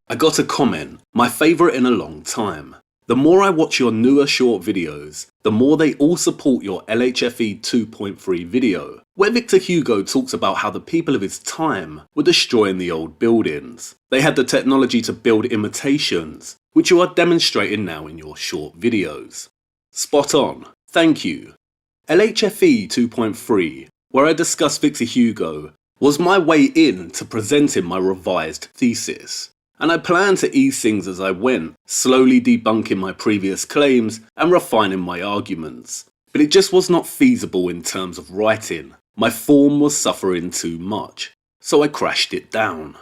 I got a comment, my favourite in a long time. The more I watch your newer short videos, the more they all support your LHFE 2.3 video, where Victor Hugo talks about how the people of his time were destroying the old buildings. They had the technology to build imitations, which you are demonstrating now in your short videos. Spot on, thank you. LHFE 2.3, where I discuss Victor Hugo, was my way in to presenting my revised thesis. And I planned to ease things as I went, slowly debunking my previous claims and refining my arguments. But it just was not feasible in terms of writing. My form was suffering too much, so I crashed it down.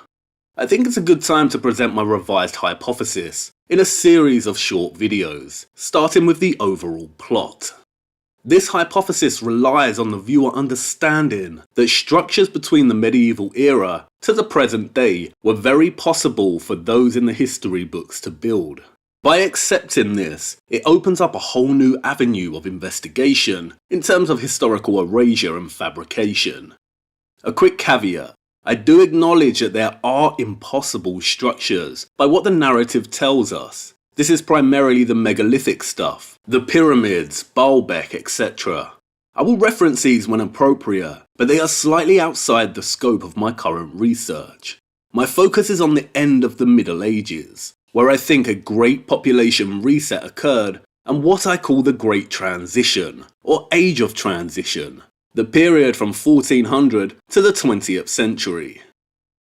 I think it's a good time to present my revised hypothesis in a series of short videos, starting with the overall plot. This hypothesis relies on the viewer understanding that structures between the medieval era to the present day were very possible for those in the history books to build. By accepting this, it opens up a whole new avenue of investigation in terms of historical erasure and fabrication. A quick caveat. I do acknowledge that there are impossible structures by what the narrative tells us. This is primarily the megalithic stuff, the pyramids, Baalbek, etc. I will reference these when appropriate, but they are slightly outside the scope of my current research. My focus is on the end of the Middle Ages, where I think a great population reset occurred, and what I call the Great Transition, or Age of Transition, the period from 1400 to the 20th century.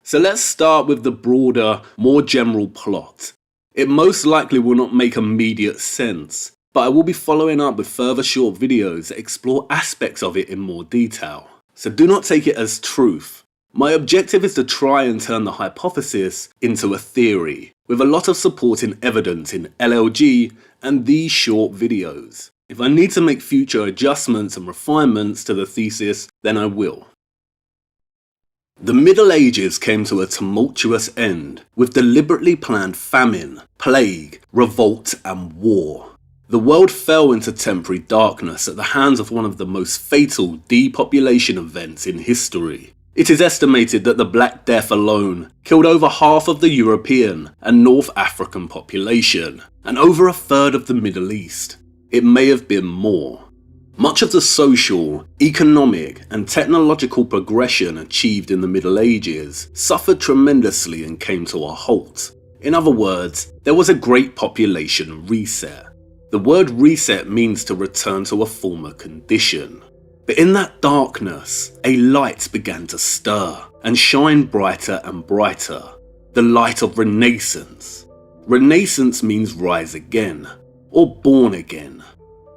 So let's start with the broader, more general plot. It most likely will not make immediate sense, but I will be following up with further short videos that explore aspects of it in more detail, so do not take it as truth. My objective is to try and turn the hypothesis into a theory, with a lot of supporting evidence in LLG and these short videos. If I need to make future adjustments and refinements to the thesis, then I will. The Middle Ages came to a tumultuous end, with deliberately planned famine, plague, revolt and war. The world fell into temporary darkness at the hands of one of the most fatal depopulation events in history. It is estimated that the Black Death alone killed over half of the European and North African population, and over a third of the Middle East. It may have been more. Much of the social, economic and technological progression achieved in the Middle Ages suffered tremendously and came to a halt. In other words, there was a great population reset. The word reset means to return to a former condition. But in that darkness, a light began to stir and shine brighter and brighter. The light of Renaissance. Renaissance means rise again, or born again.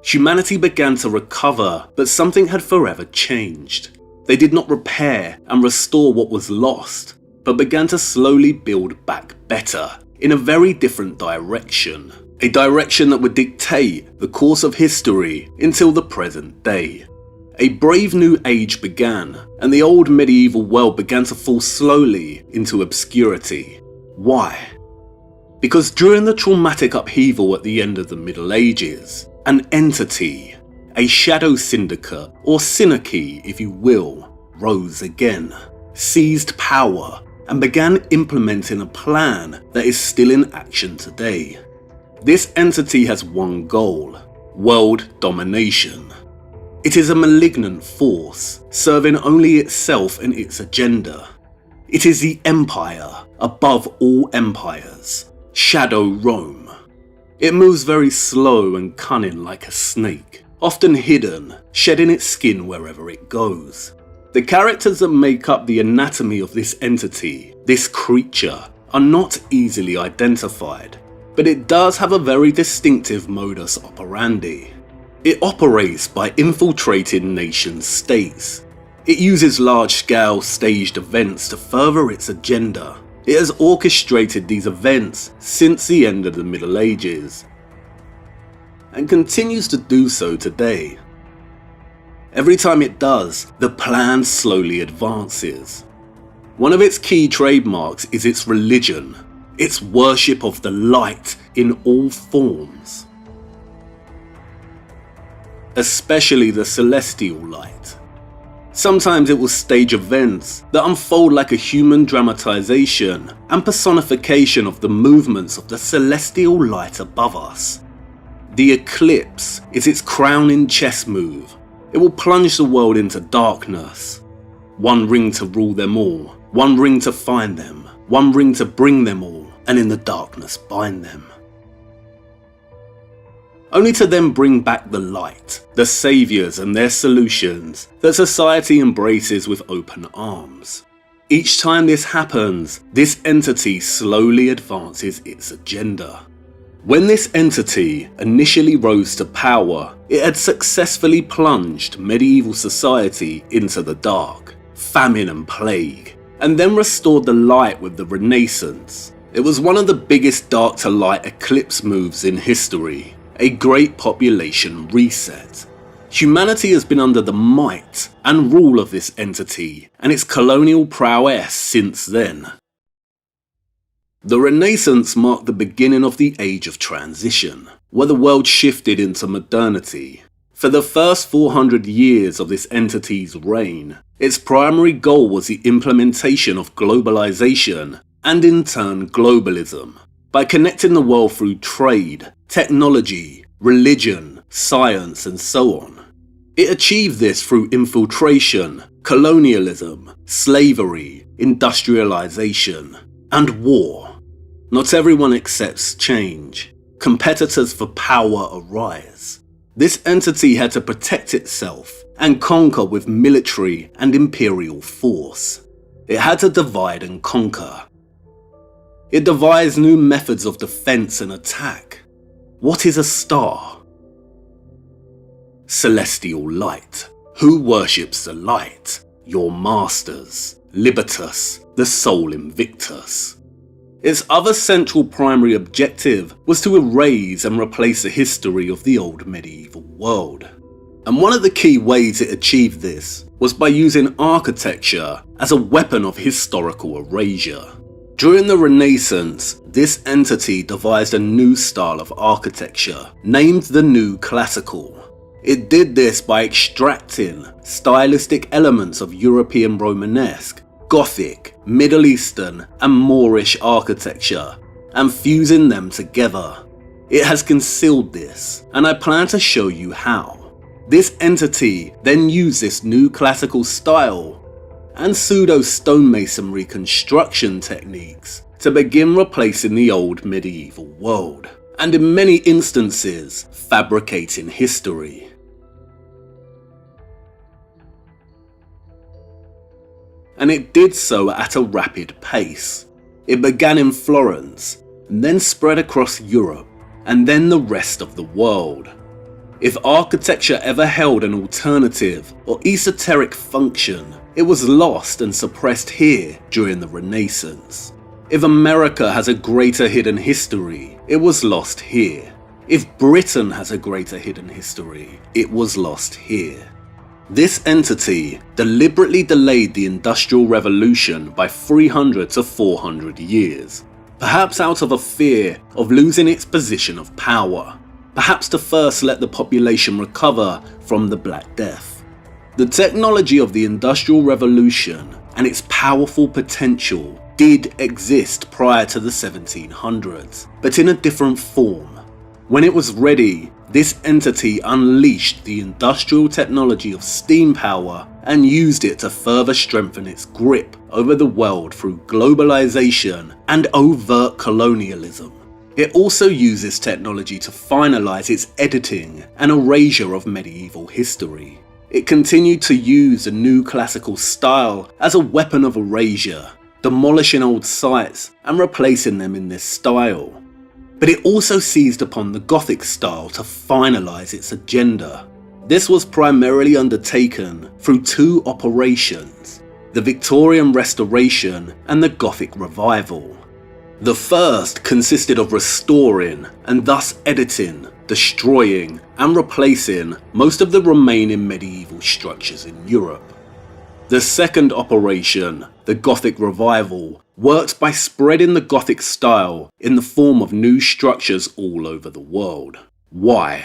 Humanity began to recover, but something had forever changed. They did not repair and restore what was lost, but began to slowly build back better, in a very different direction. A direction that would dictate the course of history until the present day. A brave new age began, and the old medieval world began to fall slowly into obscurity. Why? Because during the traumatic upheaval at the end of the Middle Ages, an entity, a shadow syndicate, or synarchy if you will, rose again, seized power, and began implementing a plan that is still in action today. This entity has one goal: world domination. It is a malignant force, serving only itself and its agenda. It is the empire above all empires, Shadow Rome. It moves very slow and cunning like a snake, often hidden, shedding its skin wherever it goes. The characters that make up the anatomy of this entity, this creature, are not easily identified, but it does have a very distinctive modus operandi. It operates by infiltrating nation states. It uses large-scale staged events to further its agenda. It has orchestrated these events since the end of the Middle Ages, and continues to do so today. Every time it does, the plan slowly advances. One of its key trademarks is its religion, its worship of the light in all forms, especially the celestial light. Sometimes it will stage events that unfold like a human dramatization and personification of the movements of the celestial light above us. The eclipse is its crowning chess move. It will plunge the world into darkness. One ring to rule them all, one ring to find them, one ring to bring them all, and in the darkness bind them. Only to then bring back the light, the saviors and their solutions that society embraces with open arms. Each time this happens, this entity slowly advances its agenda. When this entity initially rose to power, it had successfully plunged medieval society into the dark, famine and plague, and then restored the light with the Renaissance. It was one of the biggest dark to light eclipse moves in history, a great population reset. Humanity has been under the might and rule of this entity and its colonial prowess since then. The Renaissance marked the beginning of the Age of Transition, where the world shifted into modernity. For the first 400 years of this entity's reign, its primary goal was the implementation of globalization and in turn globalism, by connecting the world through trade, technology, religion, science and so on. It achieved this through infiltration, colonialism, slavery, industrialization, and war. Not everyone accepts change. Competitors for power arise. This entity had to protect itself and conquer with military and imperial force. It had to divide and conquer. It devised new methods of defense and attack. What is a star? Celestial light. Who worships the light? Your masters. Libertas, the sole invictus. Its other central primary objective was to erase and replace the history of the old medieval world. And one of the key ways it achieved this was by using architecture as a weapon of historical erasure. During the Renaissance, this entity devised a new style of architecture, named the New Classical. It did this by extracting stylistic elements of European Romanesque, Gothic, Middle Eastern and Moorish architecture and fusing them together. It has concealed this, and I plan to show you how. This entity then used this new classical style and pseudo stonemasonry construction techniques to begin replacing the old medieval world, and in many instances fabricating history. And it did so at a rapid pace. It began in Florence, and then spread across Europe, and then the rest of the world. If architecture ever held an alternative or esoteric function, it was lost and suppressed here during the Renaissance. If America has a greater hidden history, it was lost here. If Britain has a greater hidden history, it was lost here. This entity deliberately delayed the Industrial Revolution by 300 to 400 years, perhaps out of a fear of losing its position of power, perhaps to first let the population recover from the Black Death. The technology of the Industrial Revolution and its powerful potential did exist prior to the 1700s, but in a different form. When it was ready, this entity unleashed the industrial technology of steam power and used it to further strengthen its grip over the world through globalization and overt colonialism. It also uses technology to finalize its editing and erasure of medieval history. It continued to use the new classical style as a weapon of erasure, demolishing old sites and replacing them in this style. But it also seized upon the Gothic style to finalize its agenda. This was primarily undertaken through two operations, the Victorian Restoration and the Gothic Revival. The first consisted of restoring and thus editing, destroying and replacing most of the remaining medieval structures in Europe. The second operation, the Gothic Revival, worked by spreading the Gothic style in the form of new structures all over the world. Why?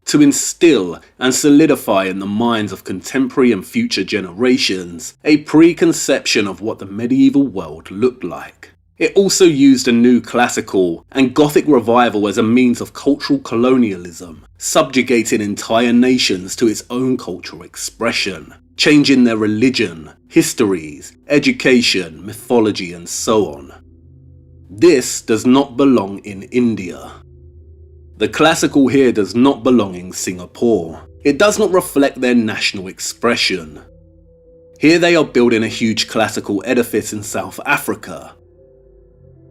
to instill and solidify in the minds of contemporary and future generations a preconception of what the medieval world looked like. It also used a new classical and Gothic revival as a means of cultural colonialism, subjugating entire nations to its own cultural expression, changing their religion, histories, education, mythology, and so on. This does not belong in India. The classical here does not belong in Singapore. It does not reflect their national expression. Here they are building a huge classical edifice in South Africa.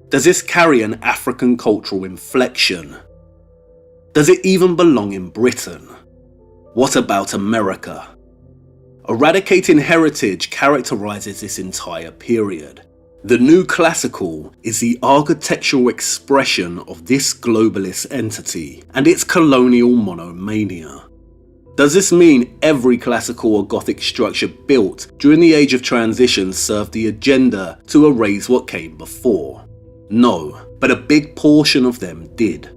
Does this carry an African cultural inflection? Does it even belong in Britain? What about America? Eradicating heritage characterizes this entire period. The new classical is the architectural expression of this globalist entity and its colonial monomania. Does this mean every classical or Gothic structure built during the Age of Transition served the agenda to erase what came before? No, but a big portion of them did.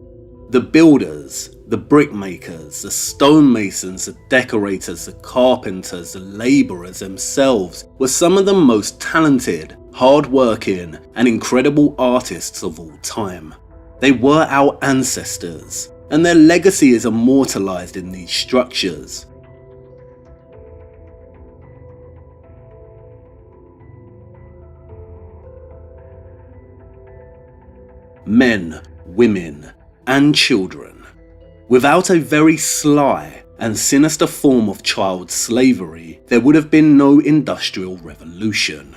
The builders, the brickmakers, the stonemasons, the decorators, the carpenters, the labourers themselves were some of the most talented, hard-working, and incredible artists of all time. They were our ancestors, and their legacy is immortalised in these structures. Men, women, and children. Without a very sly and sinister form of child slavery, there would have been no industrial revolution.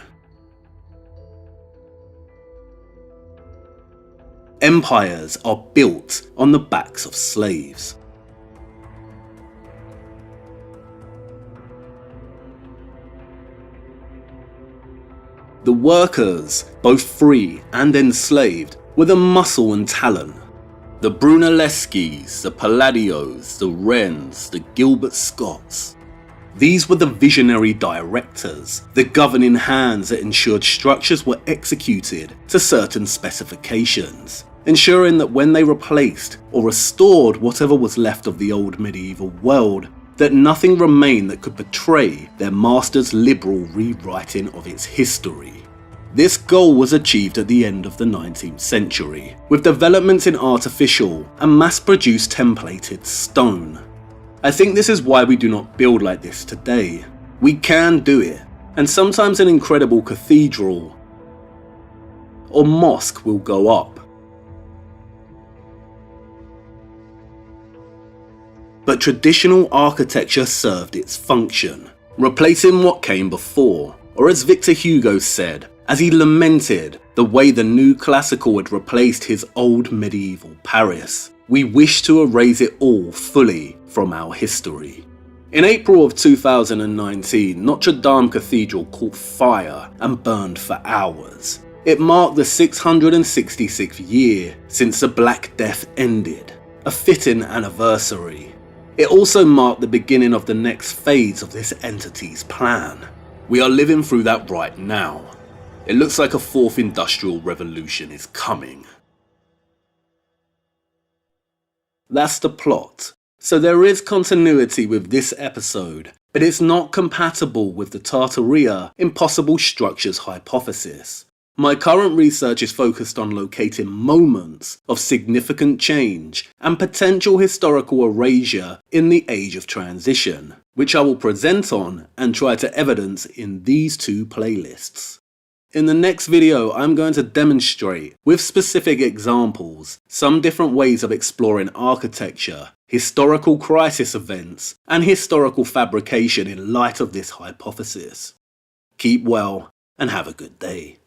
Empires are built on the backs of slaves. The workers, both free and enslaved, were the muscle and talent. The Brunelleschis, the Palladios, the Wrens, the Gilbert Scotts. These were the visionary directors, the governing hands that ensured structures were executed to certain specifications, ensuring that when they replaced or restored whatever was left of the old medieval world, that nothing remained that could betray their master's liberal rewriting of its history. This goal was achieved at the end of the 19th century, with developments in artificial and mass-produced templated stone. I think this is why we do not build like this today. We can do it, and sometimes an incredible cathedral or mosque will go up. But traditional architecture served its function, replacing what came before, or as Victor Hugo said, as he lamented the way the new classical had replaced his old medieval Paris. We wish to erase it all fully from our history. In April of 2019, Notre Dame Cathedral caught fire and burned for hours. It marked the 666th year since the Black Death ended, a fitting anniversary. It also marked the beginning of the next phase of this entity's plan. We are living through that right now. It looks like a fourth industrial revolution is coming. That's the plot. So there is continuity with this episode, but it's not compatible with the Tartaria impossible structures hypothesis. My current research is focused on locating moments of significant change and potential historical erasure in the Age of Transition, which I will present on and try to evidence in these two playlists. In the next video, I'm going to demonstrate, with specific examples, some different ways of exploring architecture, historical crisis events, and historical fabrication in light of this hypothesis. Keep well and have a good day.